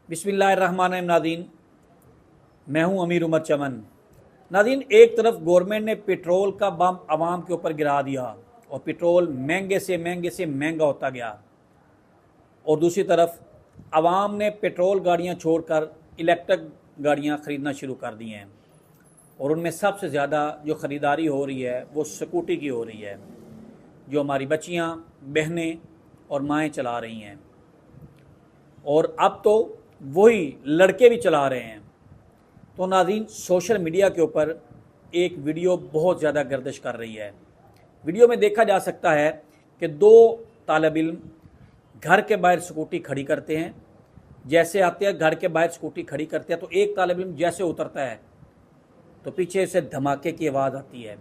बिस्मिल्लाहिर्रहमानिर्रहीम। नाज़रीन, मैं हूं अमीर उमर चमन। नाज़रीन, एक तरफ गवर्नमेंट ने पेट्रोल का बम आवाम के ऊपर गिरा दिया और पेट्रोल महंगे से महंगा होता गया, और दूसरी तरफ आवाम ने पेट्रोल गाड़ियां छोड़कर इलेक्ट्रिक गाड़ियां ख़रीदना शुरू कर दी हैं, और उनमें सबसे ज़्यादा जो ख़रीदारी हो रही है वो स्कूटी की हो रही है, जो हमारी बच्चियां, बहनें और माएँ चला रही हैं, और अब तो वही लड़के भी चला रहे हैं। तो नाज़रीन, सोशल मीडिया के ऊपर एक वीडियो बहुत ज़्यादा गर्दिश कर रही है। वीडियो में देखा जा सकता है कि दो तालिब इल्म घर के बाहर स्कूटी खड़ी करते हैं। जैसे आते हैं, घर के बाहर स्कूटी खड़ी करते हैं, तो एक तालिब इल्म जैसे उतरता है तो पीछे से धमाके की आवाज़ आती है।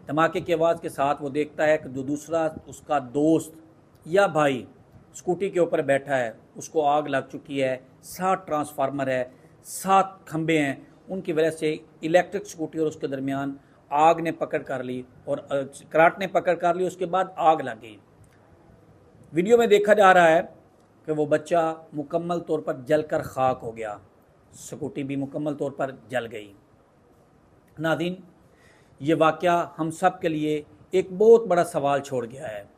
धमाके की आवाज़ के साथ वो देखता है कि जो दूसरा उसका दोस्त या भाई स्कूटी के ऊपर बैठा है, उसको आग लग चुकी है। 7 ट्रांसफार्मर है, 7 खंबे हैं, उनकी वजह से इलेक्ट्रिक स्कूटी और उसके दरमियान आग ने पकड़ कर ली और कराट ने पकड़ कर ली। उसके बाद आग लग गई। वीडियो में देखा जा रहा है कि वो बच्चा मुकम्मल तौर पर जलकर खाक हो गया, स्कूटी भी मुकम्मल तौर पर जल गई। नाज़रीन, ये वाक़या हम सब के लिए एक बहुत बड़ा सवाल छोड़ गया है।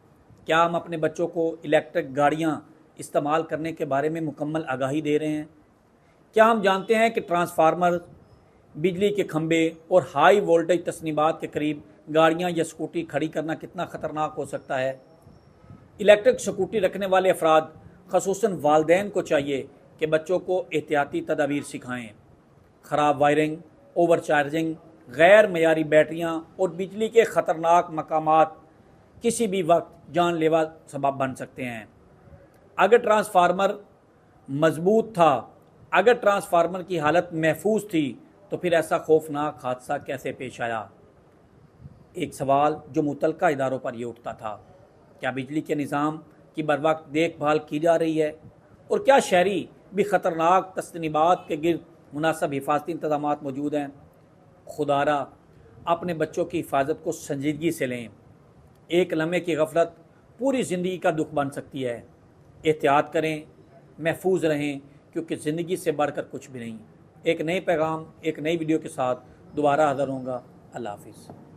क्या हम अपने बच्चों को इलेक्ट्रिक गाड़ियाँ इस्तेमाल करने के बारे में मुकम्मल आगाही दे रहे हैं? क्या हम जानते हैं कि ट्रांसफार्मर, बिजली के खंभे और हाई वोल्टेज तस्नीबात के करीब गाड़ियाँ या स्कूटी खड़ी करना कितना ख़तरनाक हो सकता है? इलेक्ट्रिक स्कूटी रखने वाले अफराद, ख़ुसूसन वालिदैन को चाहिए कि बच्चों को एहतियाती तदाबीर सिखाएँ। ख़राब वायरिंग, ओवर चार्जिंग, गैर मयारी बैटरियाँ और बिजली के ख़तरनाक मकामात किसी भी वक्त जानलेवा सबब बन सकते हैं। अगर ट्रांसफार्मर मजबूत था, अगर ट्रांसफार्मर की हालत महफूज थी, तो फिर ऐसा खौफनाक हादसा कैसे पेश आया? एक सवाल जो मुतलका इदारों पर यह उठता था, क्या बिजली के निज़ाम की बर वक्त देखभाल की जा रही है? और क्या शहरी भी ख़तरनाक तस्नीबात के गिर्द मुनासिब हिफाजती इंतजाम मौजूद हैं? खुदारा अपने बच्चों की हिफाजत को संजीदगी से लें। एक लम्हे की गफलत पूरी ज़िंदगी का दुख बन सकती है। एहतियात करें, महफूज रहें, क्योंकि ज़िंदगी से बढ़कर कुछ भी नहीं। एक नए पैगाम, एक नई वीडियो के साथ दोबारा हाज़िर होऊंगा। अल्लाह हाफ़िज़।